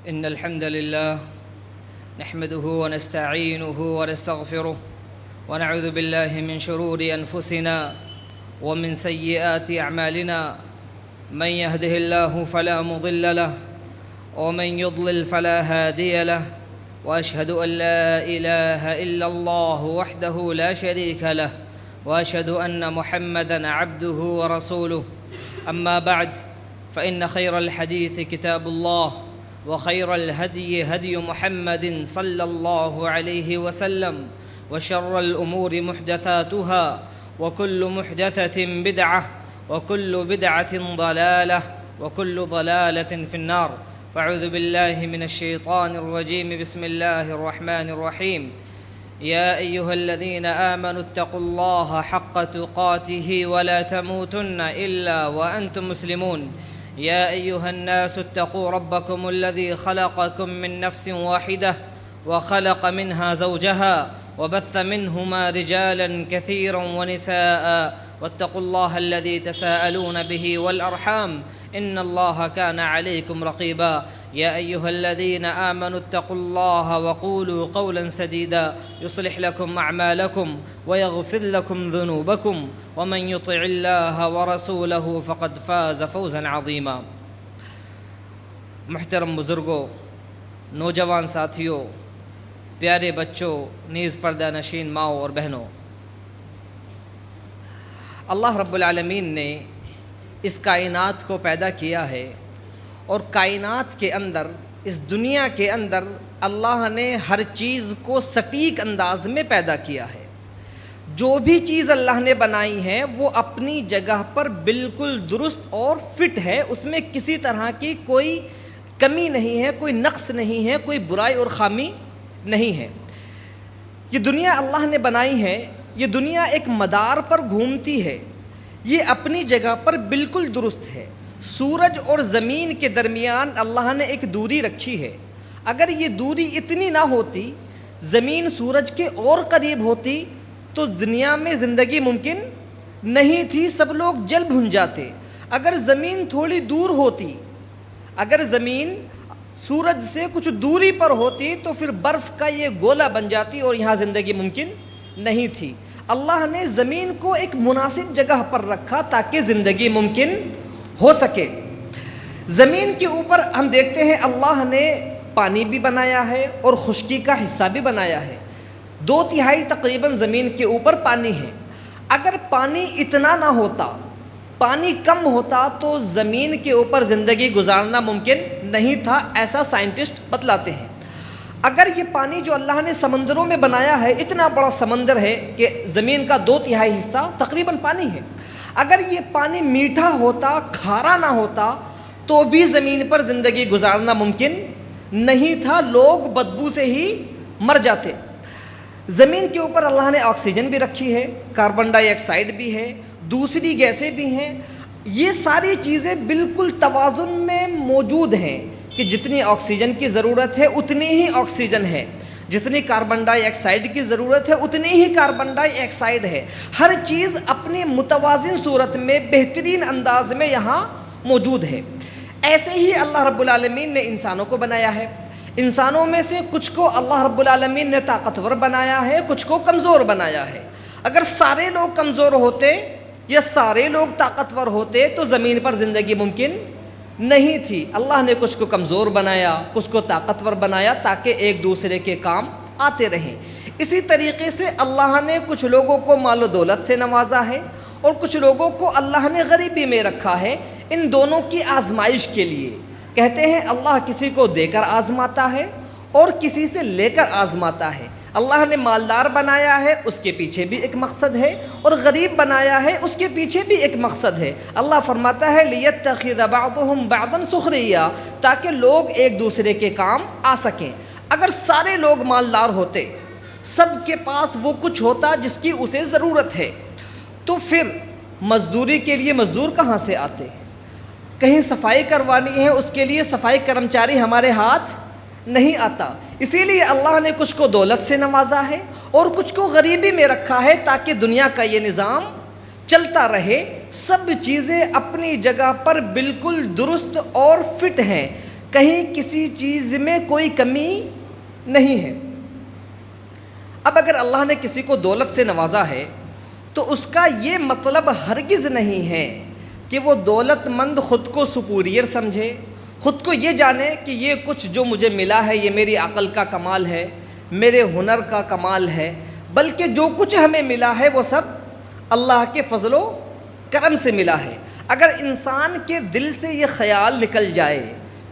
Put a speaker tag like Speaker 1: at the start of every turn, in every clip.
Speaker 1: إن الحمد لله نحمده ونستعينه ونستغفره ونعوذ بالله من شرور أنفسنا ومن سيئات أعمالنا. من يهده الله فلا مضل له ومن يضلل فلا هادي له، وأشهد أن لا إله إلا الله وحده لا شريك له، وأشهد أن محمدًا عبده ورسوله. أما بعد، فإن خير الحديث كتاب الله، وخير الهدي هدي محمد صلى الله عليه وسلم، وشر الأمور محدثاتها، وكل محدثة بدعة، وكل بدعة ضلالة، وكل ضلالة في النار. فأعوذ بالله من الشيطان الرجيم. بسم الله الرحمن الرحيم. يا أيها الذين آمنوا اتقوا الله حق تقاته ولا تموتن إلا وأنتم مسلمون. يا أيها الناس اتقوا ربكم الذي خلقكم من نفس واحدة وخلق منها زوجها وبث منهما رجالا كثيرا ونساء، واتقوا الله الذي تساءلون به والأرحام إن الله كان عليكم رقيبا. يا أيها الذين آمنوا اتقوا الله وقولوا قولا سديدا يصلح لكم أعمالكم ويغفر لكم ذنوبكم، ومن يطع الله ورسوله فقد فاز فوزا عظيما. محترم بزرگوں، نوجوان ساتھیوں، پیارے بچوں، نیز پردہ نشین ماؤں اور بہنوں، اللہ رب العالمین نے اس کائنات کو پیدا کیا ہے، اور کائنات کے اندر، اس دنیا کے اندر اللہ نے ہر چیز کو سٹیک انداز میں پیدا کیا ہے. جو بھی چیز اللہ نے بنائی ہے وہ اپنی جگہ پر بالکل درست اور فٹ ہے، اس میں کسی طرح کی کوئی کمی نہیں ہے، کوئی نقص نہیں ہے، کوئی برائی اور خامی نہیں ہے. یہ دنیا اللہ نے بنائی ہے، یہ دنیا ایک مدار پر گھومتی ہے، یہ اپنی جگہ پر بالکل درست ہے. سورج اور زمین کے درمیان اللہ نے ایک دوری رکھی ہے. اگر یہ دوری اتنی نہ ہوتی، زمین سورج کے اور قریب ہوتی، تو دنیا میں زندگی ممکن نہیں تھی، سب لوگ جل بھن جاتے. اگر زمین تھوڑی دور ہوتی، اگر زمین سورج سے کچھ دوری پر ہوتی، تو پھر برف کا یہ گولا بن جاتی اور یہاں زندگی ممکن نہیں تھی. اللہ نے زمین کو ایک مناسب جگہ پر رکھا تاکہ زندگی ممکن ہو سکے. زمین کے اوپر ہم دیکھتے ہیں اللہ نے پانی بھی بنایا ہے اور خشکی کا حصہ بھی بنایا ہے. 2/3 تقریباً زمین کے اوپر پانی ہے. اگر پانی اتنا نہ ہوتا، پانی کم ہوتا، تو زمین کے اوپر زندگی گزارنا ممکن نہیں تھا، ایسا سائنٹسٹ بتلاتے ہیں. اگر یہ پانی جو اللہ نے سمندروں میں بنایا ہے، اتنا بڑا سمندر ہے کہ زمین کا 2/3 حصہ تقریباً پانی ہے، اگر یہ پانی میٹھا ہوتا، کھارا نہ ہوتا، تو بھی زمین پر زندگی گزارنا ممکن نہیں تھا، لوگ بدبو سے ہی مر جاتے. زمین کے اوپر اللہ نے آکسیجن بھی رکھی ہے، کاربن ڈائی آکسائڈ بھی ہے، دوسری گیسیں بھی ہیں. یہ ساری چیزیں بالکل توازن میں موجود ہیں کہ جتنی آکسیجن کی ضرورت ہے اتنی ہی آکسیجن ہے، جتنی کاربن ڈائی آکسائڈ کی ضرورت ہے اتنی ہی کاربن ڈائی آکسائڈ ہے. ہر چیز اپنی متوازن صورت میں بہترین انداز میں یہاں موجود ہے. ایسے ہی اللہ رب العالمین نے انسانوں کو بنایا ہے. انسانوں میں سے کچھ کو اللہ رب العالمین نے طاقتور بنایا ہے، کچھ کو کمزور بنایا ہے. اگر سارے لوگ کمزور ہوتے یا سارے لوگ طاقتور ہوتے تو زمین پر زندگی ممکن نہیں تھی. اللہ نے کچھ کو کمزور بنایا، کچھ کو طاقتور بنایا تاکہ ایک دوسرے کے کام آتے رہیں. اسی طریقے سے اللہ نے کچھ لوگوں کو مال و دولت سے نوازا ہے اور کچھ لوگوں کو اللہ نے غریبی میں رکھا ہے، ان دونوں کی آزمائش کے لیے. کہتے ہیں اللہ کسی کو دے کر آزماتا ہے اور کسی سے لے کر آزماتا ہے. اللہ نے مالدار بنایا ہے، اس کے پیچھے بھی ایک مقصد ہے، اور غریب بنایا ہے، اس کے پیچھے بھی ایک مقصد ہے. اللہ فرماتا ہے لِيَتَّخِذَ بَعْضُهُمْ بَعْضًا سُخْرِيًّا، تاکہ لوگ ایک دوسرے کے کام آ سکیں. اگر سارے لوگ مالدار ہوتے، سب کے پاس وہ کچھ ہوتا جس کی اسے ضرورت ہے، تو پھر مزدوری کے لیے مزدور کہاں سے آتے؟ کہیں صفائی کروانی ہے، اس کے لیے صفائی کرمچاری ہمارے ہاتھ نہیں آتا. اسی لیے اللہ نے کچھ کو دولت سے نوازا ہے اور کچھ کو غریبی میں رکھا ہے تاکہ دنیا کا یہ نظام چلتا رہے. سب چیزیں اپنی جگہ پر بالکل درست اور فٹ ہیں. کہیں کسی چیز میں کوئی کمی نہیں ہے۔ اب اگر اللہ نے کسی کو دولت سے نوازا ہے تو اس کا یہ مطلب ہرگز نہیں ہے کہ وہ دولت مند خود کو سپیریئر سمجھے، خود کو یہ جانے کہ یہ کچھ جو مجھے ملا ہے یہ میری عقل کا کمال ہے، میرے ہنر کا کمال ہے، بلکہ جو کچھ ہمیں ملا ہے وہ سب اللہ کے فضل و کرم سے ملا ہے۔ اگر انسان کے دل سے یہ خیال نکل جائے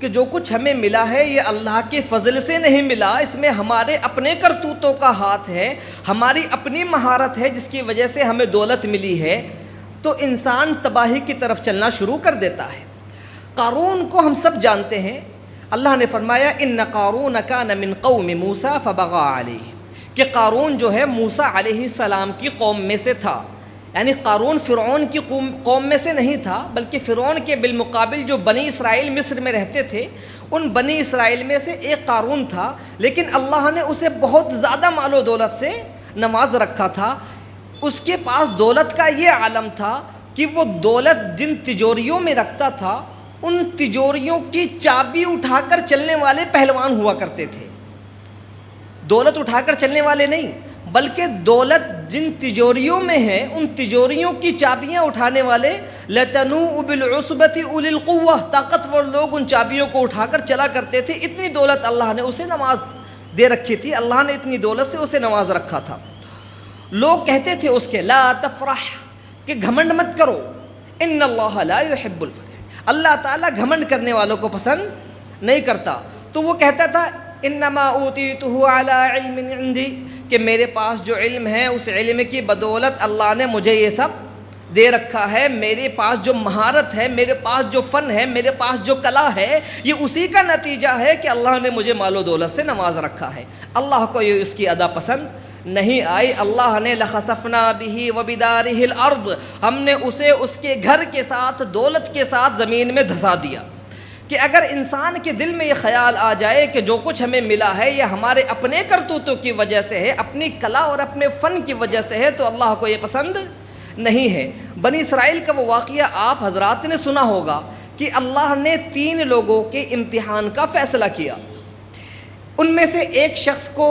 Speaker 1: کہ جو کچھ ہمیں ملا ہے یہ اللہ کے فضل سے نہیں ملا، اس میں ہمارے اپنے کرتوتوں کا ہاتھ ہے، ہماری اپنی مہارت ہے جس کی وجہ سے ہمیں دولت ملی ہے، تو انسان تباہی کی طرف چلنا شروع کر دیتا ہے۔ قارون کو ہم سب جانتے ہیں، اللہ نے فرمایا ان قارون کان من قوم موسیٰ فبغى علیہ، کہ قارون جو ہے موسیٰ علیہ السلام کی قوم میں سے تھا، یعنی قارون فرعون کی قوم میں سے نہیں تھا، بلکہ فرعون کے بالمقابل جو بنی اسرائیل مصر میں رہتے تھے ان بنی اسرائیل میں سے ایک قارون تھا، لیکن اللہ نے اسے بہت زیادہ مال و دولت سے نواز رکھا تھا۔ اس کے پاس دولت کا یہ عالم تھا کہ وہ دولت جن تجوریوں میں رکھتا تھا ان تجوریوں کی چابی اٹھا کر چلنے والے پہلوان ہوا کرتے تھے، دولت اٹھا کر چلنے والے نہیں، بلکہ دولت جن تجوریوں میں ہے ان تجوریوں کی چابیاں اٹھانے والے لَتَنُوءُ بِالْعُصْبَةِ أُولِي الْقُوَّةِ، طاقتور لوگ ان چابیوں کو اٹھا کر چلا کرتے تھے۔ اتنی دولت اللہ نے اسے نواز دے رکھی تھی، اللہ نے اتنی دولت سے اسے نواز رکھا تھا۔ لوگ کہتے تھے اس کے لا تفرح، کہ گھمنڈ مت کرو، ان اللہ لا يحب الفرح، اللہ تعالیٰ گھمنڈ کرنے والوں کو پسند نہیں کرتا۔ تو وہ کہتا تھا انما اوتیتہ علی علم عندی، کہ میرے پاس جو علم ہے اس علم کی بدولت اللہ نے مجھے یہ سب دے رکھا ہے، میرے پاس جو مہارت ہے، میرے پاس جو فن ہے، میرے پاس جو کلا ہے، یہ اسی کا نتیجہ ہے کہ اللہ نے مجھے مال و دولت سے نواز رکھا ہے۔ اللہ کو یہ اس کی ادا پسند نہیں آئی۔ اللہ نے لخسفنا بہ وبدارہ الارض، ہم نے اسے اس کے گھر کے ساتھ دولت کے ساتھ زمین میں دھسا دیا۔ کہ اگر انسان کے دل میں یہ خیال آ جائے کہ جو کچھ ہمیں ملا ہے یہ ہمارے اپنے کرتوتوں کی وجہ سے ہے، اپنی کلا اور اپنے فن کی وجہ سے ہے، تو اللہ کو یہ پسند نہیں ہے۔ بنی اسرائیل کا وہ واقعہ آپ حضرات نے سنا ہوگا کہ اللہ نے 3 لوگوں کے امتحان کا فیصلہ کیا۔ ان میں سے ایک شخص کو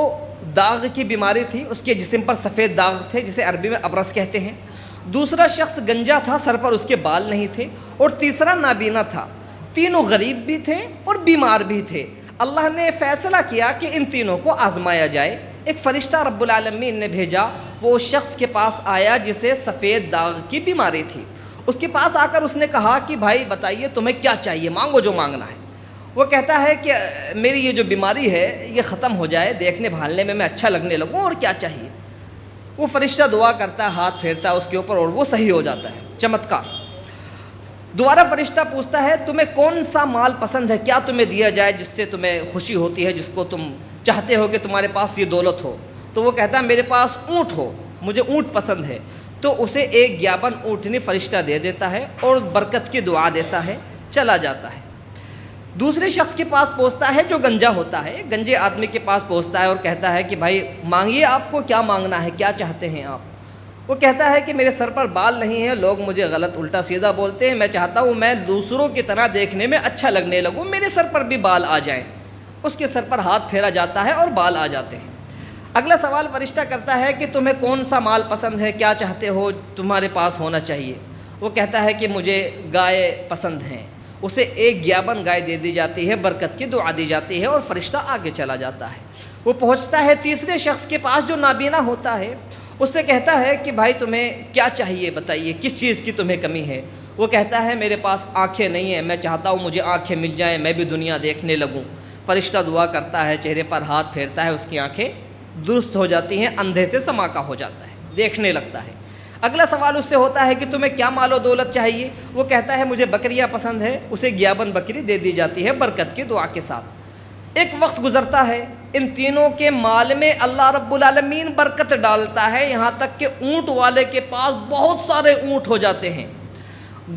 Speaker 1: داغ کی بیماری تھی، اس کے جسم پر سفید داغ تھے جسے عربی میں ابرص کہتے ہیں۔ دوسرا شخص گنجا تھا، سر پر اس کے بال نہیں تھے، اور تیسرا نابینا تھا۔ تینوں غریب بھی تھے اور بیمار بھی تھے۔ اللہ نے فیصلہ کیا کہ ان تینوں کو آزمایا جائے۔ ایک فرشتہ رب العالمین نے بھیجا، وہ اس شخص کے پاس آیا جسے سفید داغ کی بیماری تھی۔ اس کے پاس آ کر اس نے کہا کہ بھائی بتائیے تمہیں کیا چاہیے، مانگو جو مانگنا ہے۔ وہ کہتا ہے کہ میری یہ جو بیماری ہے یہ ختم ہو جائے، دیکھنے بھالنے میں اچھا لگنے لگوں، اور کیا چاہیے۔ وہ فرشتہ دعا کرتا ہے، ہاتھ پھیرتا ہے اس کے اوپر اور وہ صحیح ہو جاتا ہے، چمتکار۔ دوبارہ فرشتہ پوچھتا ہے تمہیں کون سا مال پسند ہے، کیا تمہیں دیا جائے جس سے تمہیں خوشی ہوتی ہے، جس کو تم چاہتے ہو کہ تمہارے پاس یہ دولت ہو۔ تو وہ کہتا ہے میرے پاس اونٹ ہو، مجھے اونٹ پسند ہے۔ تو اسے ایک گیابن اونٹنی فرشتہ دے دیتا ہے اور برکت کی دعا دیتا ہے، چلا جاتا ہے۔ دوسرے شخص کے پاس پہنچتا ہے جو گنجا ہوتا ہے، گنجے آدمی کے پاس پہنچتا ہے اور کہتا ہے کہ بھائی مانگیے، آپ کو کیا مانگنا ہے، کیا چاہتے ہیں آپ۔ وہ کہتا ہے کہ میرے سر پر بال نہیں ہیں، لوگ مجھے غلط الٹا سیدھا بولتے ہیں، میں چاہتا ہوں میں دوسروں کی طرح دیکھنے میں اچھا لگنے لگوں، میرے سر پر بھی بال آ جائیں۔ اس کے سر پر ہاتھ پھیرا جاتا ہے اور بال آ جاتے ہیں۔ اگلا سوال فرشتہ کرتا ہے کہ تمہیں کون سا مال پسند ہے، کیا چاہتے ہو تمہارے پاس ہونا چاہیے۔ وہ کہتا ہے کہ مجھے گائے پسند ہیں۔ اسے ایک گیابن گائے دے دی جاتی ہے، برکت کی دعا دی جاتی ہے اور فرشتہ آگے چلا جاتا ہے۔ وہ پہنچتا ہے تیسرے شخص کے پاس جو نابینا ہوتا ہے، اس سے کہتا ہے کہ بھائی تمہیں کیا چاہیے، بتائیے کس چیز کی تمہیں کمی ہے۔ وہ کہتا ہے میرے پاس آنکھیں نہیں ہیں، میں چاہتا ہوں مجھے آنکھیں مل جائیں، میں بھی دنیا دیکھنے لگوں۔ فرشتہ دعا کرتا ہے، چہرے پر ہاتھ پھیرتا ہے، اس کی آنکھیں درست ہو جاتی ہیں، اندھے سے سماکا ہو جاتا ہے، دیکھنے لگتا ہے۔ اگلا سوال اس سے ہوتا ہے کہ تمہیں کیا مال و دولت چاہیے۔ وہ کہتا ہے مجھے بکریاں پسند ہے، اسے گیابن بکری دے دی جاتی ہے برکت کی دعا کے ساتھ۔ ایک وقت گزرتا ہے، ان تینوں کے مال میں اللہ رب العالمین برکت ڈالتا ہے، یہاں تک کہ اونٹ والے کے پاس بہت سارے اونٹ ہو جاتے ہیں،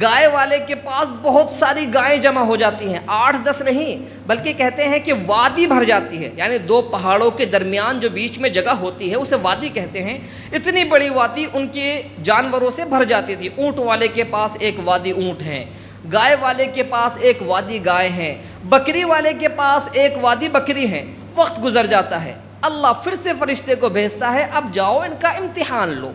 Speaker 1: گائے والے کے پاس بہت ساری گائیں جمع ہو جاتی ہیں، 8-10 نہیں بلکہ کہتے ہیں کہ وادی بھر جاتی ہے، یعنی 2 پہاڑوں کے درمیان جو بیچ میں جگہ ہوتی ہے اسے وادی کہتے ہیں۔ اتنی بڑی وادی ان کے جانوروں سے بھر جاتی تھی۔ اونٹ والے کے پاس ایک وادی اونٹ ہیں، گائے والے کے پاس ایک وادی گائے ہیں، بکری والے کے پاس ایک وادی بکری ہیں، وقت گزر جاتا ہے، اللہ پھر سے فرشتے کو بھیجتا ہے، اب جاؤ ان کا امتحان لو۔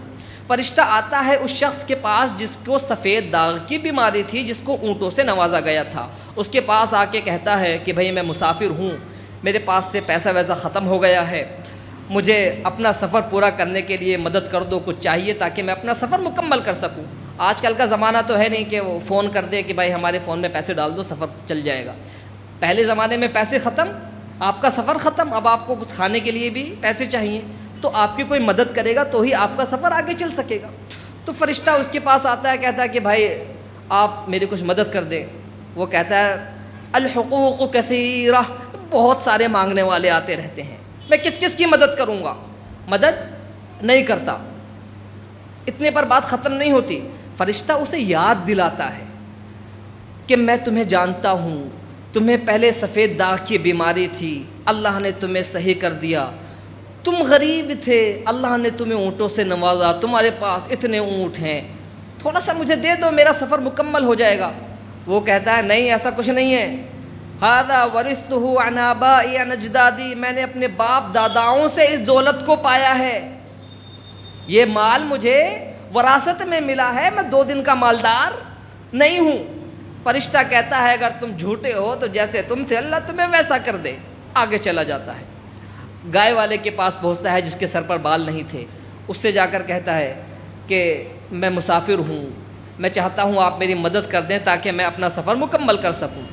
Speaker 1: فرشتہ آتا ہے اس شخص کے پاس جس کو سفید داغ کی بیماری تھی، جس کو اونٹوں سے نوازا گیا تھا، اس کے پاس آ کے کہتا ہے کہ بھائی میں مسافر ہوں، میرے پاس سے پیسہ ویسا ختم ہو گیا ہے، مجھے اپنا سفر پورا کرنے کے لیے مدد کر دو، کچھ چاہیے تاکہ میں اپنا سفر مکمل کر سکوں۔ آج کل کا زمانہ تو ہے نہیں کہ وہ فون کر دے کہ بھائی ہمارے فون میں پیسے ڈال دو سفر چل جائے گا۔ پہلے زمانے میں پیسے ختم، آپ کا سفر ختم، اب آپ کو کچھ کھانے کے لیے بھی پیسے چاہیے، تو آپ کی کوئی مدد کرے گا تو ہی آپ کا سفر آگے چل سکے گا۔ تو فرشتہ اس کے پاس آتا ہے، کہتا ہے کہ بھائی آپ میری کچھ مدد کر دیں۔ وہ کہتا ہے الحقوق کثیرہ، بہت سارے مانگنے والے آتے رہتے ہیں، میں کس کس کی مدد کروں گا؟ مدد نہیں کرتا۔ اتنے پر بات ختم نہیں ہوتی، فرشتہ اسے یاد دلاتا ہے کہ میں تمہیں جانتا ہوں، تمہیں پہلے سفید داغ کی بیماری تھی، اللہ نے تمہیں صحیح کر دیا، تم غریب تھے، اللہ نے تمہیں اونٹوں سے نوازا، تمہارے پاس اتنے اونٹ ہیں، تھوڑا سا مجھے دے دو، میرا سفر مکمل ہو جائے گا۔ وہ کہتا ہے نہیں، ایسا کچھ نہیں ہے، ھذا ورثتہ عن آبائی عن اجدادی، میں نے اپنے باپ داداؤں سے اس دولت کو پایا ہے، یہ مال مجھے وراثت میں ملا ہے، میں 2 دن کا مالدار نہیں ہوں۔ فرشتہ کہتا ہے اگر تم جھوٹے ہو تو جیسے تم تھے اللہ تمہیں ویسا کر دے، آگے چلا جاتا ہے۔ گائے والے کے پاس پہنچتا ہے جس کے سر پر بال نہیں تھے، اس سے جا کر کہتا ہے کہ میں مسافر ہوں، میں چاہتا ہوں آپ میری مدد کر دیں تاکہ میں اپنا سفر مکمل کر سکوں۔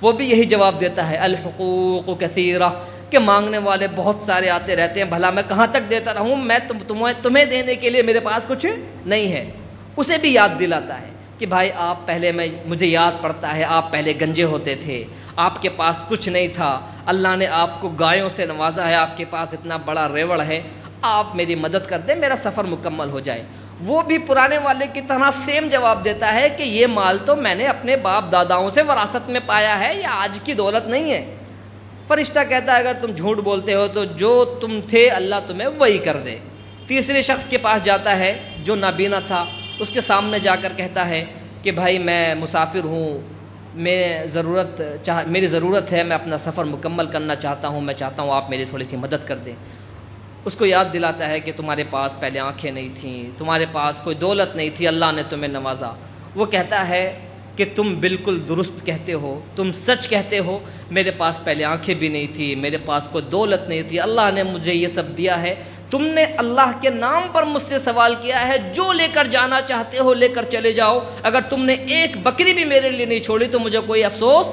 Speaker 1: وہ بھی یہی جواب دیتا ہے الحقوق کثیرہ، کہ مانگنے والے بہت سارے آتے رہتے ہیں، بھلا میں کہاں تک دیتا رہوں، میں تمہیں دینے کے لیے میرے پاس کچھ نہیں ہے۔ اسے بھی یاد دلاتا ہے کہ بھائی آپ پہلے، مجھے یاد پڑتا ہے آپ پہلے گنجے ہوتے تھے، آپ کے پاس کچھ نہیں تھا، اللہ نے آپ کو گایوں سے نوازا ہے، آپ کے پاس اتنا بڑا ریوڑ ہے، آپ میری مدد کر دیں، میرا سفر مکمل ہو جائے۔ وہ بھی پرانے والے کی طرح سیم جواب دیتا ہے کہ یہ مال تو میں نے اپنے باپ داداؤں سے وراثت میں پایا ہے، یہ آج کی دولت نہیں ہے۔ فرشتہ کہتا ہے اگر تم جھوٹ بولتے ہو تو جو تم تھے اللہ تمہیں وہی کر دے۔ تیسرے شخص کے پاس جاتا ہے جو نابینا تھا، اس کے سامنے جا کر کہتا ہے کہ بھائی میں مسافر ہوں، میری ضرورت ہے، میں اپنا سفر مکمل کرنا چاہتا ہوں، میں چاہتا ہوں آپ میری تھوڑی سی مدد کر دیں۔ اس کو یاد دلاتا ہے کہ تمہارے پاس پہلے آنکھیں نہیں تھیں، تمہارے پاس کوئی دولت نہیں تھی، اللہ نے تمہیں نوازا۔ وہ کہتا ہے کہ تم بالکل درست کہتے ہو، تم سچ کہتے ہو، میرے پاس پہلے آنکھیں بھی نہیں تھی، میرے پاس کوئی دولت نہیں تھی، اللہ نے مجھے یہ سب دیا ہے، تم نے اللہ کے نام پر مجھ سے سوال کیا ہے، جو لے کر جانا چاہتے ہو لے کر چلے جاؤ، اگر تم نے ایک بکری بھی میرے لیے نہیں چھوڑی تو مجھے کوئی افسوس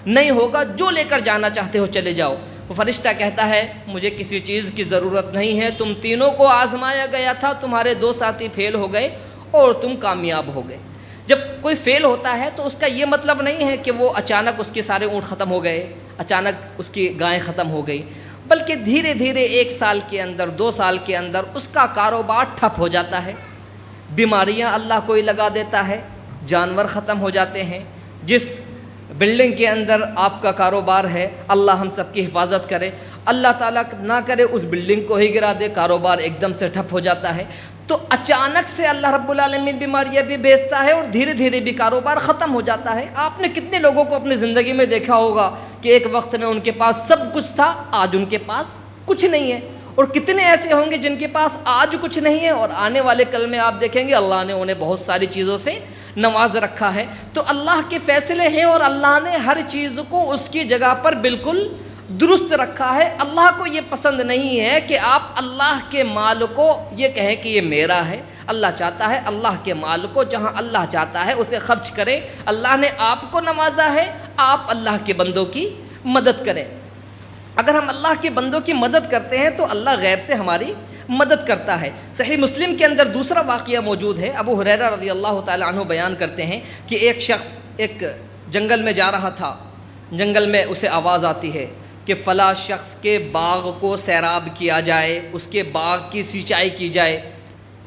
Speaker 1: نہیں ہوگا، جو لے کر جانا چاہتے ہو چلے جاؤ۔ وہ فرشتہ کہتا ہے مجھے کسی چیز کی ضرورت نہیں ہے، تم تینوں کو آزمایا گیا تھا، تمہارے 2 ساتھی فیل ہو گئے اور تم کامیاب ہو گئے۔ جب کوئی فیل ہوتا ہے تو اس کا یہ مطلب نہیں ہے کہ وہ اچانک اس کے سارے اونٹ ختم ہو گئے، اچانک اس کی گائیں ختم ہو گئی، بلکہ دھیرے دھیرے 1 سال کے اندر، 2 سال کے اندر اس کا کاروبار ٹھپ ہو جاتا ہے، بیماریاں اللہ کوئی لگا دیتا ہے، جانور ختم ہو جاتے ہیں۔ جس بلڈنگ کے اندر آپ کا کاروبار ہے، اللہ ہم سب کی حفاظت کرے، اللہ تعالیٰ نہ کرے اس بلڈنگ کو ہی گرا دے، کاروبار ایک دم سے ٹھپ ہو جاتا ہے، تو اچانک سے اللہ رب العالمین بیماریاں بھی بھیجتا ہے اور دھیرے دھیرے بھی کاروبار ختم ہو جاتا ہے۔ آپ نے کتنے لوگوں کو اپنی زندگی میں دیکھا ہوگا کہ ایک وقت میں ان کے پاس سب کچھ تھا، آج ان کے پاس کچھ نہیں ہے، اور کتنے ایسے ہوں گے جن کے پاس آج کچھ نہیں ہے اور آنے والے کل میں آپ دیکھیں گے اللہ نے انہیں بہت ساری چیزوں سے نواز رکھا ہے۔ تو اللہ کے فیصلے ہیں اور اللہ نے ہر چیز کو اس کی جگہ پر بالکل درست رکھا ہے۔ اللہ کو یہ پسند نہیں ہے کہ آپ اللہ کے مال کو یہ کہیں کہ یہ میرا ہے، اللہ چاہتا ہے اللہ کے مال کو جہاں اللہ چاہتا ہے اسے خرچ کریں۔ اللہ نے آپ کو نوازا ہے، آپ اللہ کے بندوں کی مدد کریں۔ اگر ہم اللہ کے بندوں کی مدد کرتے ہیں تو اللہ غیب سے ہماری مدد کرتا ہے۔ صحیح مسلم کے اندر دوسرا واقعہ موجود ہے، ابو ہریرہ رضی اللہ تعالی عنہ بیان کرتے ہیں کہ ایک شخص ایک جنگل میں جا رہا تھا، جنگل میں اسے آواز آتی ہے کہ فلاں شخص کے باغ کو سیراب کیا جائے، اس کے باغ کی سینچائی کی جائے۔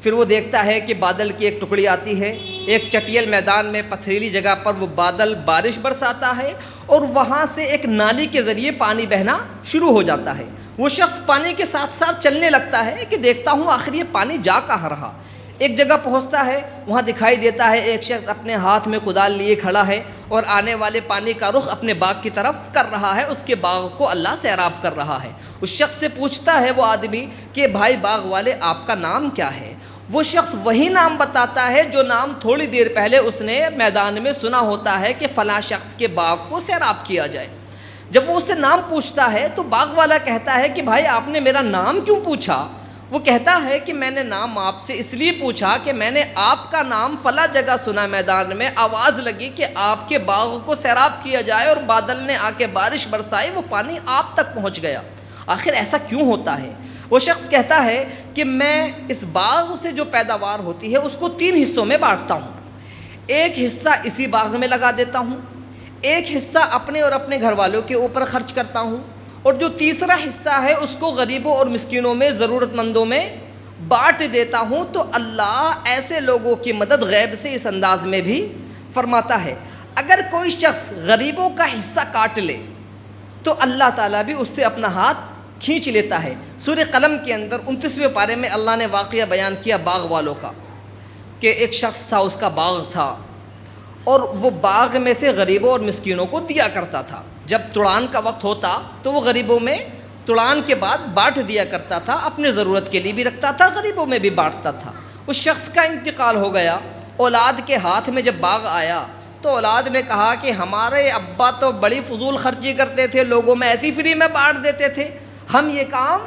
Speaker 1: پھر وہ دیکھتا ہے کہ بادل کی ایک ٹکڑی آتی ہے، ایک چٹیل میدان میں پتھریلی جگہ پر وہ بادل بارش برساتا ہے اور وہاں سے ایک نالی کے ذریعے پانی بہنا شروع ہو جاتا ہے۔ وہ شخص پانی کے ساتھ ساتھ چلنے لگتا ہے کہ دیکھتا ہوں آخر یہ پانی جا کہاں رہا۔ ایک جگہ پہنچتا ہے، وہاں دکھائی دیتا ہے ایک شخص اپنے ہاتھ میں کدال لیے کھڑا ہے اور آنے والے پانی کا رخ اپنے باغ کی طرف کر رہا ہے، اس کے باغ کو اللہ سیراب کر رہا ہے۔ اس شخص سے پوچھتا ہے وہ آدمی کہ بھائی باغ والے آپ کا نام کیا ہے؟ وہ شخص وہی نام بتاتا ہے جو نام تھوڑی دیر پہلے اس نے میدان میں سنا ہوتا ہے کہ فلاں شخص کے باغ کو سیراب کیا جائے۔ جب وہ اس سے نام پوچھتا ہے تو باغ والا کہتا ہے کہ بھائی آپ نے میرا نام کیوں پوچھا؟ وہ کہتا ہے کہ میں نے نام آپ سے اس لیے پوچھا کہ میں نے آپ کا نام فلاں جگہ سنا، میدان میں آواز لگی کہ آپ کے باغ کو سیراب کیا جائے اور بادل نے آ کے بارش برسائی، وہ پانی آپ تک پہنچ گیا، آخر ایسا کیوں ہوتا ہے؟ وہ شخص کہتا ہے کہ میں اس باغ سے جو پیداوار ہوتی ہے اس کو 3 حصوں میں بانٹتا ہوں، ایک حصہ اسی باغ میں لگا دیتا ہوں، ایک حصہ اپنے اور اپنے گھر والوں کے اوپر خرچ کرتا ہوں، اور جو تیسرا حصہ ہے اس کو غریبوں اور مسکینوں میں، ضرورت مندوں میں بانٹ دیتا ہوں۔ تو اللہ ایسے لوگوں کی مدد غیب سے اس انداز میں بھی فرماتا ہے۔ اگر کوئی شخص غریبوں کا حصہ کاٹ لے تو اللہ تعالیٰ بھی اس سے اپنا ہاتھ کھینچ لیتا ہے۔ سورہ قلم کے اندر 29ویں پارے میں اللہ نے واقعہ بیان کیا باغ والوں کا، کہ ایک شخص تھا، اس کا باغ تھا اور وہ باغ میں سے غریبوں اور مسکینوں کو دیا کرتا تھا۔ جب توڑان کا وقت ہوتا تو وہ غریبوں میں توڑان کے بعد بانٹ دیا کرتا تھا، اپنے ضرورت کے لیے بھی رکھتا تھا، غریبوں میں بھی بانٹتا تھا۔ اس شخص کا انتقال ہو گیا، اولاد کے ہاتھ میں جب باغ آیا تو اولاد نے کہا کہ ہمارے ابا تو بڑی فضول خرچی کرتے تھے، لوگوں میں ایسی فری میں بانٹ دیتے تھے، ہم یہ کام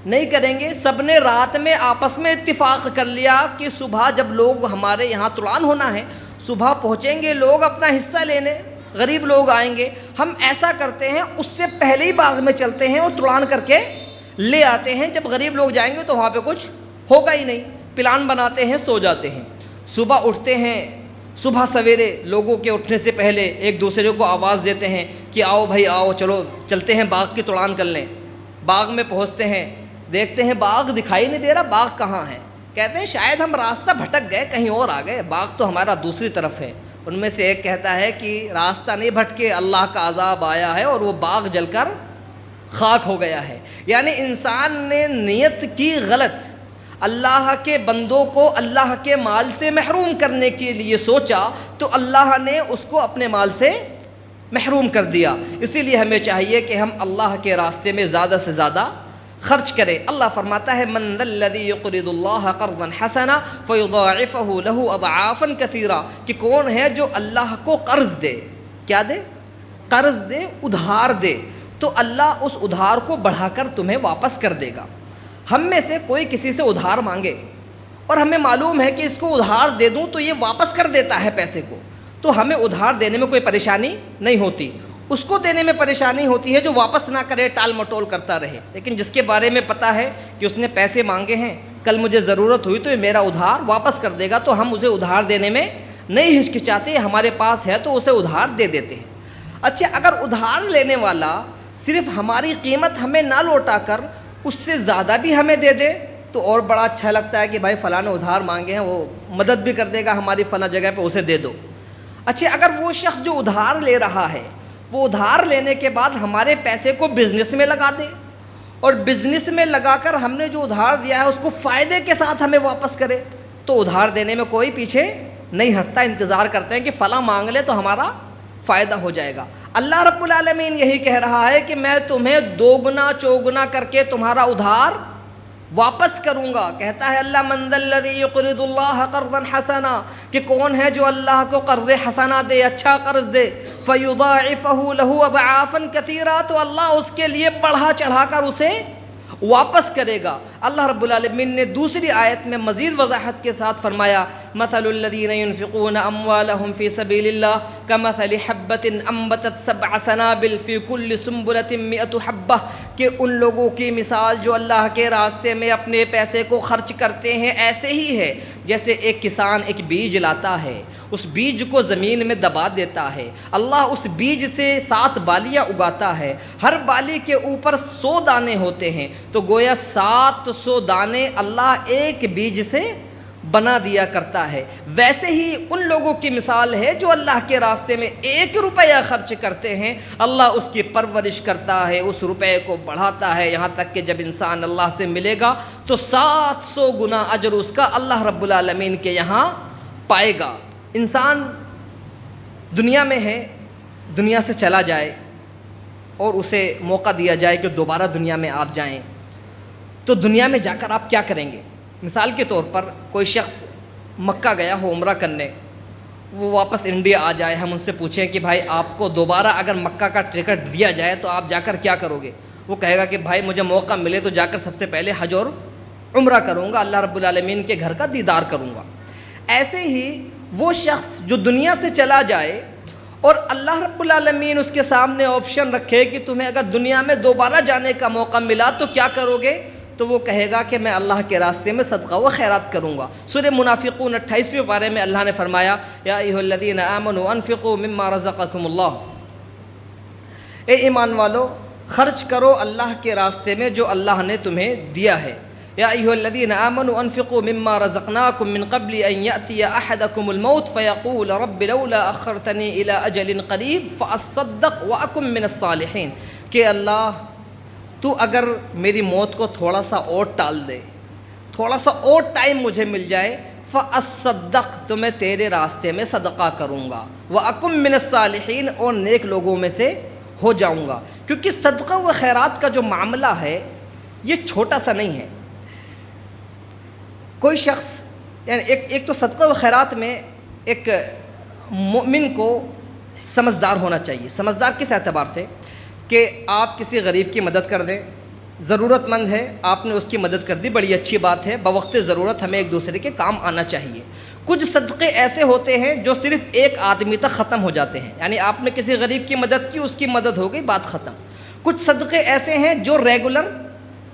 Speaker 1: نہیں کریں گے۔ سب نے رات میں آپس میں اتفاق کر لیا کہ صبح جب لوگ ہمارے یہاں توڑان ہونا ہے، صبح پہنچیں گے لوگ اپنا حصہ لینے، غریب لوگ آئیں گے، ہم ایسا کرتے ہیں اس سے پہلے ہی باغ میں چلتے ہیں اور توڑان کر کے لے آتے ہیں، جب غریب لوگ جائیں گے تو وہاں پہ کچھ ہوگا ہی نہیں۔ پلان بناتے ہیں، سو جاتے ہیں، صبح اٹھتے ہیں، صبح سویرے لوگوں کے اٹھنے سے پہلے ایک دوسرے کو آواز دیتے ہیں کہ آؤ بھائی آؤ، چلو چلتے ہیں باغ کی توڑان کر لیں۔ باغ میں پہنچتے ہیں، دیکھتے ہیں باغ دکھائی نہیں دے رہا، باغ کہاں ہے؟ کہتے ہیں شاید ہم راستہ بھٹک گئے، کہیں اور آ گئے، باغ تو ہمارا دوسری طرف ہے۔ ان میں سے ایک کہتا ہے کہ راستہ نہیں بھٹکے، اللہ کا عذاب آیا ہے اور وہ باغ جل کر خاک ہو گیا ہے۔ یعنی انسان نے نیت کی غلط، اللہ کے بندوں کو اللہ کے مال سے محروم کرنے کے لیے سوچا تو اللہ نے اس کو اپنے مال سے محروم کر دیا۔ اسی لیے ہمیں چاہیے کہ ہم اللہ کے راستے میں زیادہ سے زیادہ خرچ کریں۔ اللہ فرماتا ہے من ذا الذی یقرض اللہ قرضا حسنا فیضاعفہ لہ اضعافا کثیرا، کہ کون ہے جو اللہ کو قرض دے، کیا دے؟ قرض دے، ادھار دے، تو اللہ اس ادھار کو بڑھا کر تمہیں واپس کر دے گا۔ ہم میں سے کوئی کسی سے ادھار مانگے اور ہمیں معلوم ہے کہ اس کو ادھار دے دوں تو یہ واپس کر دیتا ہے پیسے کو، تو ہمیں ادھار دینے میں کوئی پریشانی نہیں ہوتی، اس کو دینے میں پریشانی ہوتی ہے جو واپس نہ کرے، ٹال مٹول کرتا رہے۔ لیکن جس کے بارے میں پتہ ہے کہ اس نے پیسے مانگے ہیں، کل مجھے ضرورت ہوئی تو یہ میرا ادھار واپس کر دے گا، تو ہم اسے ادھار دینے میں نہیں ہچکچاتے، ہمارے پاس ہے تو اسے ادھار دے دیتے ہیں۔ اچھا، اگر ادھار لینے والا صرف ہماری قیمت ہمیں نہ لوٹا کر اس سے زیادہ بھی ہمیں دے دے تو اور بڑا اچھا لگتا ہے کہ بھائی فلاں نے ادھار مانگے ہیں، وہ مدد بھی کر دے گا ہماری فلاں جگہ پہ، اسے دے دو۔ اچھا، اگر وہ شخص جو ادھار لے رہا ہے وہ ادھار لینے کے بعد ہمارے پیسے کو بزنس میں لگا دے اور بزنس میں لگا کر ہم نے جو ادھار دیا ہے اس کو فائدے کے ساتھ ہمیں واپس کرے، تو ادھار دینے میں کوئی پیچھے نہیں ہٹتا، انتظار کرتے ہیں کہ فلاں مانگ لے تو ہمارا فائدہ ہو جائے گا۔ اللہ رب العالمین یہی کہہ رہا ہے کہ میں تمہیں دوگنا چوگنا کر کے تمہارا ادھار واپس کروں گا۔ کہتا ہے اللہ من ذا الذی یقرض اللہ قرضا حسنا، کہ کون ہے جو اللہ کو قرض حسنا دے، اچھا قرض دے، فیضاعفہ لہ اضعافا کثیرا، تو اللہ اس کے لیے بڑھا چڑھا کر اسے واپس کرے گا۔ اللہ رب العالمین نے دوسری آیت میں مزید وضاحت کے ساتھ فرمایا مثل الذین ينفقون اموالهم فی سبیل اللہ کمثل حبۃ انبتت 7 سنابل فی کل سنبلۃ 100 حبہ، کہ ان لوگوں کی مثال جو اللہ کے راستے میں اپنے پیسے کو خرچ کرتے ہیں ایسے ہی ہے جیسے ایک کسان ایک بیج لاتا ہے، اس بیج کو زمین میں دبا دیتا ہے، اللہ اس بیج سے 7 بالیاں اگاتا ہے، ہر بالی کے اوپر 100 دانے ہوتے ہیں، تو گویا 700 دانے اللہ ایک بیج سے بنا دیا کرتا ہے، ویسے ہی ان لوگوں کی مثال ہے جو اللہ کے راستے میں 1 روپیہ خرچ کرتے ہیں، اللہ اس کی پرورش کرتا ہے، اس روپے کو بڑھاتا ہے، یہاں تک کہ جب انسان اللہ سے ملے گا تو 700 گنا اجر اس کا اللہ رب العالمین کے یہاں پائے گا۔ انسان دنیا میں ہے، دنیا سے چلا جائے اور اسے موقع دیا جائے کہ دوبارہ دنیا میں آپ جائیں، تو دنیا میں جا کر آپ کیا کریں گے؟ مثال کے طور پر کوئی شخص مکہ گیا ہو عمرہ کرنے، وہ واپس انڈیا آ جائے، ہم ان سے پوچھیں کہ بھائی آپ کو دوبارہ اگر مکہ کا ٹکٹ دیا جائے تو آپ جا کر کیا کرو گے؟ وہ کہے گا کہ بھائی مجھے موقع ملے تو جا کر سب سے پہلے حج اور عمرہ کروں گا، اللہ رب العالمین کے گھر کا دیدار کروں گا۔ ایسے ہی وہ شخص جو دنیا سے چلا جائے اور اللہ رب العالمین اس کے سامنے آپشن رکھے کہ تمہیں اگر دنیا میں دوبارہ جانے کا موقع ملا تو کیا کرو گے، تو وہ کہے گا کہ میں اللہ کے راستے میں صدقہ و خیرات کروں گا۔ سورہ منافقون 28ویں پارے میں اللہ نے فرمایا یا ایھا الذین آمنوا انفقوا مما رزقکم اللہ، اے ایمان والو خرچ کرو اللہ کے راستے میں جو اللہ نے تمہیں دیا ہے۔ یا ایھا الذین آمنوا انفقوا مما رزقناکم من قبل ان یأتی احدکم الموت فیقول رب لولا اخرتنی الی اجل قریب فاصدق واکن من الصالحین، کہ اللہ تو اگر میری موت کو تھوڑا سا اور ٹال دے، تھوڑا سا اور ٹائم مجھے مل جائے، فاصدق تو میں تیرے راستے میں صدقہ کروں گا، واکن من الصالحین اور نیک لوگوں میں سے ہو جاؤں گا۔ کیونکہ صدقہ و خیرات کا جو معاملہ ہے یہ چھوٹا سا نہیں ہے۔ کوئی شخص یعنی ایک تو صدقہ و خیرات میں ایک مومن کو سمجھدار ہونا چاہیے۔ سمجھدار کس اعتبار سے کہ آپ کسی غریب کی مدد کر دیں، ضرورت مند ہے آپ نے اس کی مدد کر دی، بڑی اچھی بات ہے، بوقت ضرورت ہمیں ایک دوسرے کے کام آنا چاہیے۔ کچھ صدقے ایسے ہوتے ہیں جو صرف ایک آدمی تک ختم ہو جاتے ہیں، یعنی آپ نے کسی غریب کی مدد کی، اس کی مدد ہو گئی، بات ختم۔ کچھ صدقے ایسے ہیں جو ریگولر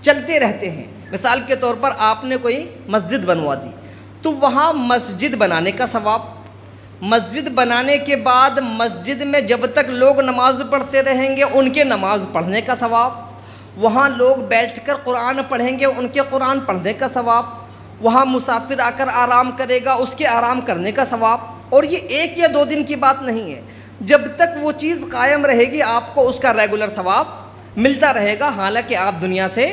Speaker 1: چلتے رہتے ہیں۔ مثال کے طور پر آپ نے کوئی مسجد بنوا دی تو وہاں مسجد بنانے کا ثواب، مسجد بنانے کے بعد مسجد میں جب تک لوگ نماز پڑھتے رہیں گے ان کے نماز پڑھنے کا ثواب، وہاں لوگ بیٹھ کر قرآن پڑھیں گے ان کے قرآن پڑھنے کا ثواب، وہاں مسافر آ کر آرام کرے گا اس کے آرام کرنے کا ثواب۔ اور یہ 1 یا 2 دن کی بات نہیں ہے، جب تک وہ چیز قائم رہے گی آپ کو اس کا ریگولر ثواب ملتا رہے گا، حالانکہ آپ دنیا سے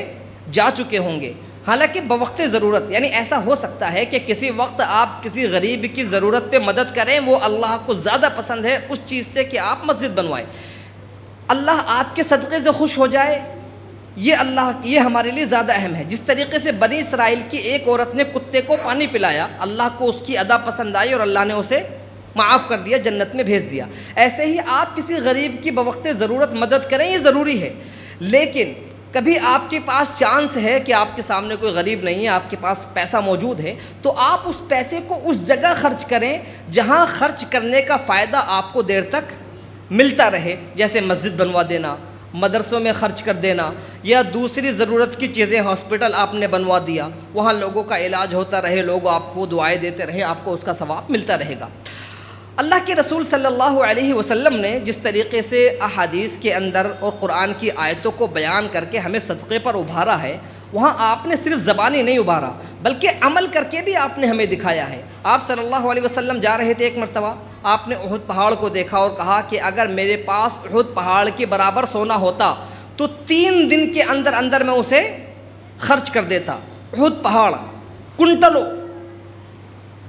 Speaker 1: جا چکے ہوں گے۔ حالانکہ بوقت ضرورت، یعنی ایسا ہو سکتا ہے کہ کسی وقت آپ کسی غریب کی ضرورت پہ مدد کریں، وہ اللہ کو زیادہ پسند ہے اس چیز سے کہ آپ مسجد بنوائیں، اللہ آپ کے صدقے سے خوش ہو جائے، یہ ہمارے لیے زیادہ اہم ہے۔ جس طریقے سے بنی اسرائیل کی ایک عورت نے کتے کو پانی پلایا، اللہ کو اس کی ادا پسند آئی اور اللہ نے اسے معاف کر دیا، جنت میں بھیج دیا۔ ایسے ہی آپ کسی غریب کی بوقت ضرورت مدد کریں، یہ ضروری ہے۔ لیکن کبھی آپ کے پاس چانس ہے کہ آپ کے سامنے کوئی غریب نہیں ہے، آپ کے پاس پیسہ موجود ہے، تو آپ اس پیسے کو اس جگہ خرچ کریں جہاں خرچ کرنے کا فائدہ آپ کو دیر تک ملتا رہے، جیسے مسجد بنوا دینا، مدرسوں میں خرچ کر دینا، یا دوسری ضرورت کی چیزیں، ہاسپٹل آپ نے بنوا دیا، وہاں لوگوں کا علاج ہوتا رہے، لوگ آپ کو دعائیں دیتے رہے، آپ کو اس کا ثواب ملتا رہے گا۔ اللہ کے رسول صلی اللہ علیہ وسلم نے جس طریقے سے احادیث کے اندر اور قرآن کی آیتوں کو بیان کر کے ہمیں صدقے پر ابھارا ہے، وہاں آپ نے صرف زبانی نہیں ابھارا بلکہ عمل کر کے بھی آپ نے ہمیں دکھایا ہے۔ آپ صلی اللہ علیہ وسلم جا رہے تھے، ایک مرتبہ آپ نے احد پہاڑ کو دیکھا اور کہا کہ اگر میرے پاس احد پہاڑ کے برابر سونا ہوتا تو 3 دن کے اندر اندر میں اسے خرچ کر دیتا۔ احد پہاڑ کنٹلوں،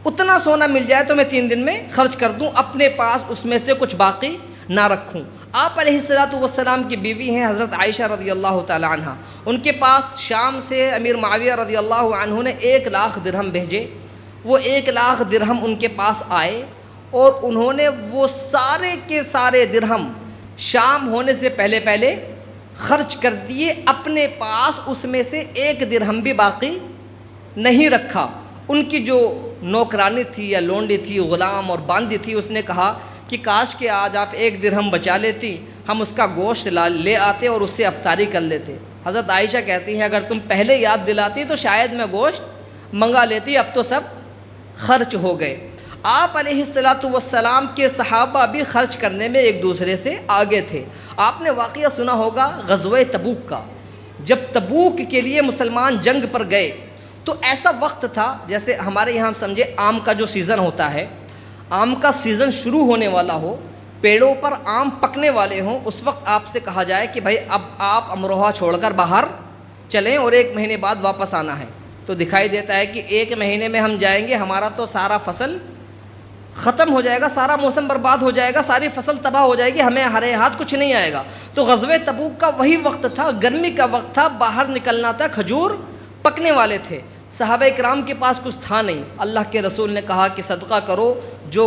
Speaker 1: اتنا سونا مل جائے تو میں 3 دن میں خرچ کر دوں، اپنے پاس اس میں سے کچھ باقی نہ رکھوں۔ آپ علیہ السلام کی بیوی ہیں حضرت عائشہ رضی اللہ تعالی عنہ، ان کے پاس شام سے امیر معاویہ رضی اللہ عنہ نے 1 لاکھ درہم بھیجے۔ وہ 1 لاکھ درہم ان کے پاس آئے اور انہوں نے وہ سارے کے سارے درہم شام ہونے سے پہلے خرچ کر دیے، اپنے پاس اس میں سے 1 درہم بھی باقی نہیں رکھا۔ ان کی جو نوکرانی تھی یا لونڈی تھی، غلام اور باندی تھی، اس نے کہا کہ کاش کہ آج آپ 1 درہم بچا لیتی، ہم اس کا گوشت لے آتے اور اس سے افطاری کر لیتے۔ حضرت عائشہ کہتی ہیں اگر تم پہلے یاد دلاتی تو شاید میں گوشت منگا لیتی، اب تو سب خرچ ہو گئے۔ آپ علیہ السلام کے صحابہ بھی خرچ کرنے میں ایک دوسرے سے آگے تھے۔ آپ نے واقعہ سنا ہوگا غزوہ تبوک کا، جب تبوک کے لیے مسلمان جنگ پر گئے تو ایسا وقت تھا جیسے ہمارے یہاں سمجھے آم کا جو سیزن ہوتا ہے، آم کا سیزن شروع ہونے والا ہو، پیڑوں پر آم پکنے والے ہوں، اس وقت آپ سے کہا جائے کہ بھائی اب آپ امروہہ چھوڑ کر باہر چلیں اور 1 مہینے بعد واپس آنا ہے، تو دکھائی دیتا ہے کہ 1 مہینے میں ہم جائیں گے، ہمارا تو سارا فصل ختم ہو جائے گا، سارا موسم برباد ہو جائے گا، ساری فصل تباہ ہو جائے گی، ہمیں ہرے ہاتھ کچھ نہیں آئے گا۔ تو غزوہ تبوک کا وہی وقت تھا، گرمی کا وقت تھا، باہر نکلنا تھا، کھجور پکنے والے تھے، صحابہ کرام کے پاس کچھ تھا نہیں۔ اللہ کے رسول نے کہا کہ صدقہ کرو، جو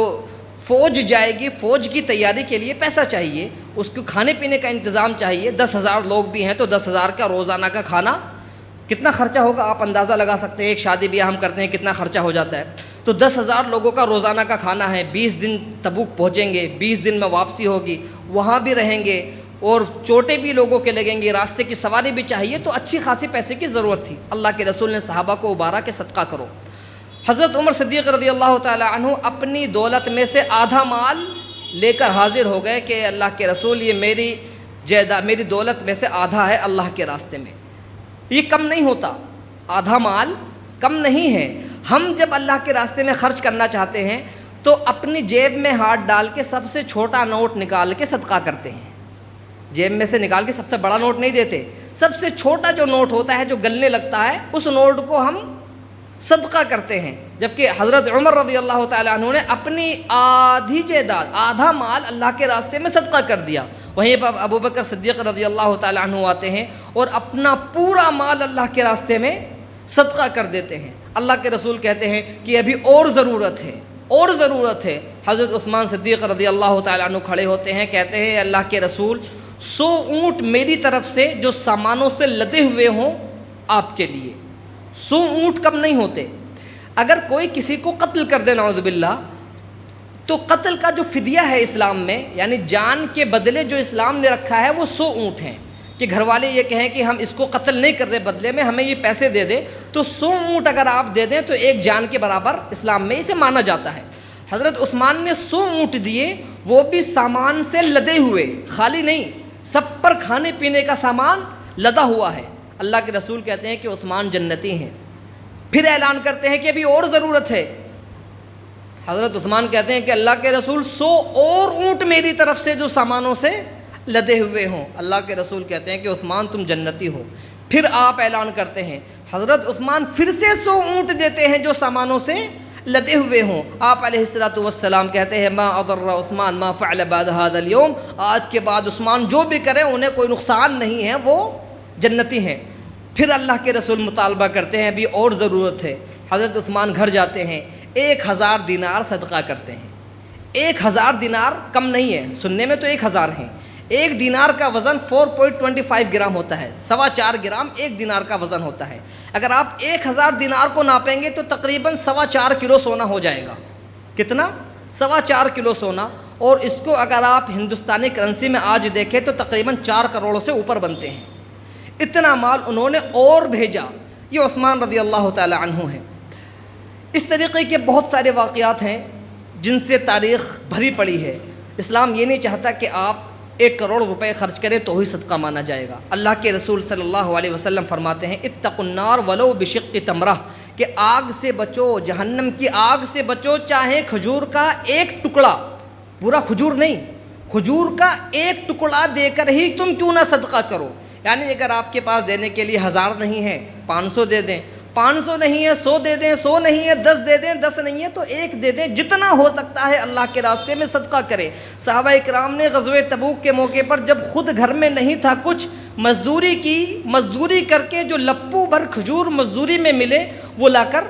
Speaker 1: فوج جائے گی، فوج کی تیاری کے لیے پیسہ چاہیے، اس کو کھانے پینے کا انتظام چاہیے، 10,000 لوگ بھی ہیں تو 10,000 کا روزانہ کا کھانا کتنا خرچہ ہوگا آپ اندازہ لگا سکتے ہیں، ایک شادی بیاہ ہم کرتے ہیں کتنا خرچہ ہو جاتا ہے، تو 10,000 لوگوں کا روزانہ کا کھانا ہے، 20 دن تبوک پہنچیں گے، 20 دن میں واپسی ہوگی، وہاں بھی رہیں گے اور چوٹے بھی لوگوں کے لگیں گے، راستے کی سواری بھی چاہیے، تو اچھی خاصی پیسے کی ضرورت تھی۔ اللہ کے رسول نے صحابہ کو ابارا کہ صدقہ کرو۔ حضرت عمر صدیق رضی اللہ تعالی عنہ اپنی دولت میں سے آدھا مال لے کر حاضر ہو گئے کہ اللہ کے رسول یہ میری دولت میں سے آدھا ہے اللہ کے راستے میں، یہ کم نہیں ہوتا، آدھا مال کم نہیں ہے۔ ہم جب اللہ کے راستے میں خرچ کرنا چاہتے ہیں تو اپنی جیب میں ہاتھ ڈال کے سب سے چھوٹا نوٹ نکال کے صدقہ کرتے ہیں، جیب میں سے نکال کے سب سے بڑا نوٹ نہیں دیتے، سب سے چھوٹا جو نوٹ ہوتا ہے جو گلنے لگتا ہے اس نوٹ کو ہم صدقہ کرتے ہیں۔ جبکہ حضرت عمر رضی اللہ تعالی عنہ نے اپنی آدھی جائیداد، آدھا مال اللہ کے راستے میں صدقہ کر دیا۔ وہیں پر ابو بکر صدیق رضی اللہ تعالی عنہ آتے ہیں اور اپنا پورا مال اللہ کے راستے میں صدقہ کر دیتے ہیں۔ اللہ کے رسول کہتے ہیں کہ ابھی اور ضرورت ہے، اور ضرورت ہے۔ حضرت عثمان صدیق رضی اللہ تعالی عنہ کھڑے ہوتے ہیں، کہتے ہیں اللہ کے رسول 100 اونٹ میری طرف سے جو سامانوں سے لدے ہوئے ہوں آپ کے لیے، 100 اونٹ کم نہیں ہوتے۔ اگر کوئی کسی کو قتل کر دے نعوذ باللہ، تو قتل کا جو فدیہ ہے اسلام میں، یعنی جان کے بدلے جو اسلام نے رکھا ہے وہ 100 اونٹ ہیں، کہ گھر والے یہ کہیں کہ ہم اس کو قتل نہیں کر رہے، بدلے میں ہمیں یہ پیسے دے دیں، تو 100 اونٹ اگر آپ دے دیں تو ایک جان کے برابر اسلام میں اسے مانا جاتا ہے۔ حضرت عثمان نے 100 اونٹ دیے، وہ بھی سامان سے لدے ہوئے، خالی نہیں، سب پر کھانے پینے کا سامان لدا ہوا ہے۔ اللہ کے رسول کہتے ہیں کہ عثمان جنتی ہیں۔ پھر اعلان کرتے ہیں کہ ابھی اور ضرورت ہے۔ حضرت عثمان کہتے ہیں کہ اللہ کے رسول 100 اور اونٹ میری طرف سے جو سامانوں سے لدے ہوئے ہوں۔ اللہ کے رسول کہتے ہیں کہ عثمان تم جنتی ہو۔ پھر آپ اعلان کرتے ہیں، حضرت عثمان پھر سے 100 اونٹ دیتے ہیں جو سامانوں سے لدے ہوئے ہوں۔ آپ علیہ الصلوۃ والسلام کہتے ہیں ما اضر عثمان ما فعل بعد هذا اليوم، آج کے بعد عثمان جو بھی کریں انہیں کوئی نقصان نہیں ہے، وہ جنتی ہیں۔ پھر اللہ کے رسول مطالبہ کرتے ہیں ابھی اور ضرورت ہے۔ حضرت عثمان گھر جاتے ہیں، 1000 دینار صدقہ کرتے ہیں۔ 1000 دینار کم نہیں ہے، سننے میں تو 1000 ہیں۔ 1 دینار کا وزن 4.25 گرام ہوتا ہے، 4.25 گرام 1 دینار کا وزن ہوتا ہے۔ اگر آپ 1000 دینار کو ناپیں گے تو تقریباً 4.25 کلو سونا ہو جائے گا۔ کتنا؟ 4.25 کلو سونا، اور اس کو اگر آپ ہندوستانی کرنسی میں آج دیکھیں تو تقریباً 4 کروڑ سے اوپر بنتے ہیں۔ اتنا مال انہوں نے اور بھیجا۔ یہ عثمان رضی اللہ تعالی عنہ ہیں۔ اس طریقے کے بہت سارے واقعات ہیں جن سے تاریخ بھری پڑی ہے۔ اسلام یہ نہیں چاہتا کہ آپ 1 کروڑ روپے خرچ کریں تو ہی صدقہ مانا جائے گا۔ اللہ کے رسول صلی اللہ علیہ وسلم فرماتے ہیں اتقوا النار ولو بشق تمرہ، کہ آگ سے بچو، جہنم کی آگ سے بچو، چاہے کھجور کا 1 ٹکڑا، پورا کھجور نہیں، کھجور کا 1 ٹکڑا دے کر ہی تم کیوں نہ صدقہ کرو۔ یعنی اگر آپ کے پاس دینے کے لیے 1000 نہیں ہے، 500 دے دیں، 500 نہیں ہے 100 دے دیں، 100 نہیں ہے 10 دے دیں، 10 نہیں ہے تو 1 دے دیں، جتنا ہو سکتا ہے اللہ کے راستے میں صدقہ کریں۔ صحابہ اکرام نے غزوہ تبوک کے موقع پر جب خود گھر میں نہیں تھا کچھ، مزدوری کی، مزدوری کر کے جو لپو بھر کھجور مزدوری میں ملے وہ لا کر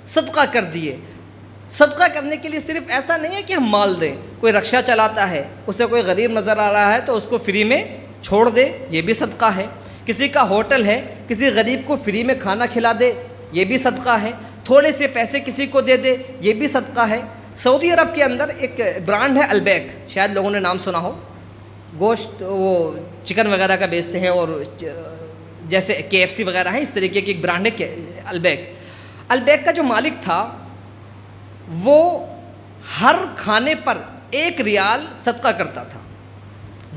Speaker 1: صدقہ کر دیے۔ صدقہ کرنے کے لیے صرف ایسا نہیں ہے کہ ہم مال دیں، کوئی رکشہ چلاتا ہے، اسے کوئی غریب نظر آ رہا ہے تو اس کو فری میں چھوڑ دے، یہ بھی صدقہ ہے۔ کسی کا ہوٹل ہے، کسی غریب کو فری میں کھانا کھلا دے، یہ بھی صدقہ ہے۔ تھوڑے سے پیسے کسی کو دے دے، یہ بھی صدقہ ہے۔ سعودی عرب کے اندر ایک برانڈ ہے البیک، شاید لوگوں نے نام سنا ہو، گوشت وہ چکن وغیرہ کا بیچتے ہیں، اور جیسے KFC وغیرہ ہے اس طریقے کی ایک برانڈ ہے البیک۔ البیک کا جو مالک تھا وہ ہر کھانے پر 1 ریال صدقہ کرتا تھا۔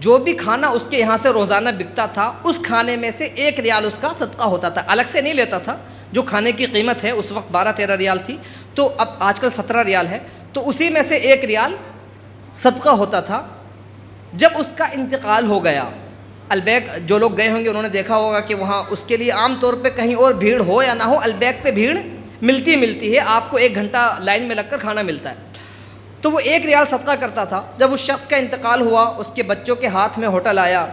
Speaker 1: جو بھی کھانا اس کے یہاں سے روزانہ بکتا تھا، اس کھانے میں سے 1 ریال اس کا صدقہ ہوتا تھا، الگ سے نہیں لیتا تھا۔ جو کھانے کی قیمت ہے اس وقت 12-13 ریال تھی، تو اب آج کل 17 ریال ہے، تو اسی میں سے 1 ریال صدقہ ہوتا تھا۔ جب اس کا انتقال ہو گیا، البیک جو لوگ گئے ہوں گے انہوں نے دیکھا ہوگا کہ وہاں اس کے لیے عام طور پہ کہیں اور بھیڑ ہو یا نہ ہو، البیک پہ بھیڑ ملتی ہے، آپ کو 1 گھنٹہ لائن میں لگ کر کھانا ملتا ہے۔ تو وہ 1 ریال صدقہ کرتا تھا۔ جب اس شخص کا انتقال ہوا، اس کے بچوں کے ہاتھ میں ہوٹل آیا،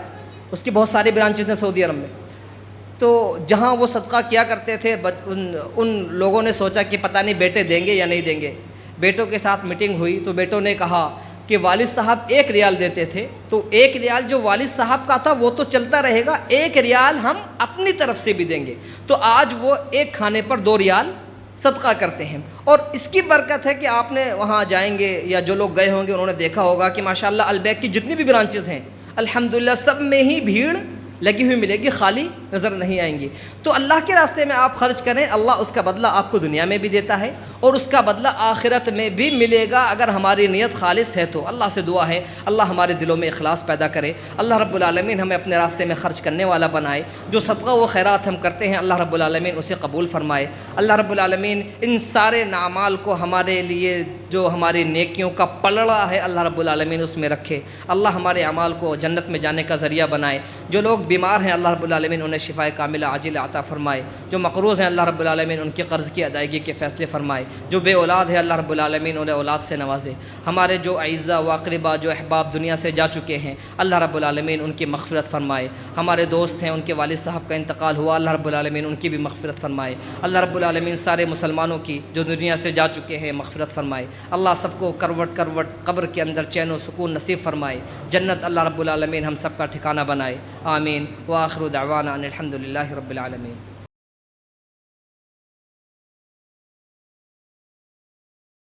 Speaker 1: اس کی بہت ساری برانچز ہیں سعودی عرب میں، تو جہاں وہ صدقہ کیا کرتے تھے ان لوگوں نے سوچا کہ پتہ نہیں بیٹے دیں گے یا نہیں دیں گے۔ بیٹوں کے ساتھ میٹنگ ہوئی تو بیٹوں نے کہا کہ والد صاحب 1 ریال دیتے تھے، تو 1 ریال جو والد صاحب کا تھا وہ تو چلتا رہے گا، 1 ریال ہم اپنی طرف سے بھی دیں گے۔ تو آج وہ 1 کھانے پر 2 ریال صدقہ کرتے ہیں۔ اور اس کی برکت ہے کہ آپ نے وہاں جائیں گے یا جو لوگ گئے ہوں گے انہوں نے دیکھا ہوگا کہ ماشاءاللہ البیک کی جتنی بھی برانچز ہیں الحمدللہ سب میں ہی بھیڑ لگی ہوئی ملے گی، خالی نظر نہیں آئیں گی۔ تو اللہ کے راستے میں آپ خرچ کریں، اللہ اس کا بدلہ آپ کو دنیا میں بھی دیتا ہے اور اس کا بدلہ آخرت میں بھی ملے گا اگر ہماری نیت خالص ہے تو۔ اللہ سے دعا ہے اللہ ہمارے دلوں میں اخلاص پیدا کرے، اللہ رب العالمین ہمیں اپنے راستے میں خرچ کرنے والا بنائے، جو صدقہ و خیرات ہم کرتے ہیں اللہ رب العالمین اسے قبول فرمائے۔ اللہ رب العالمین ان سارے اعمال کو ہمارے لیے جو ہماری نیکیوں کا پلڑا ہے اللہ رب العالمین اس میں رکھے، اللہ ہمارے اعمال کو جنت میں جانے کا ذریعہ بنائے۔ جو لوگ بیمار ہیں اللہ رب العالمین انہیں شفائے کاملہ عاجلہ عطا فرمائے، جو مقروض ہیں اللہ رب العالمین ان کے قرض کی ادائیگی کے فیصلے فرمائے، جو بے اولاد ہے اللہ رب العالمین انہیں اولاد سے نوازے۔ ہمارے جو اعزہ و اقربا جو احباب دنیا سے جا چکے ہیں اللہ رب العالمین ان کی مغفرت فرمائے۔ ہمارے دوست ہیں ان کے والد صاحب کا انتقال ہوا اللہ رب العالمین ان کی بھی مغفرت فرمائے۔ اللہ رب العالمین سارے مسلمانوں کی جو دنیا سے جا چکے ہیں مغفرت فرمائے۔ اللہ سب کو کروٹ کروٹ قبر کے اندر چین و سکون نصیب فرمائے، جنت اللہ رب العالمین ہم سب کا ٹھکانہ بنائے، آمین۔ وآخر دعوانا ان الحمد للہ رب العالمین۔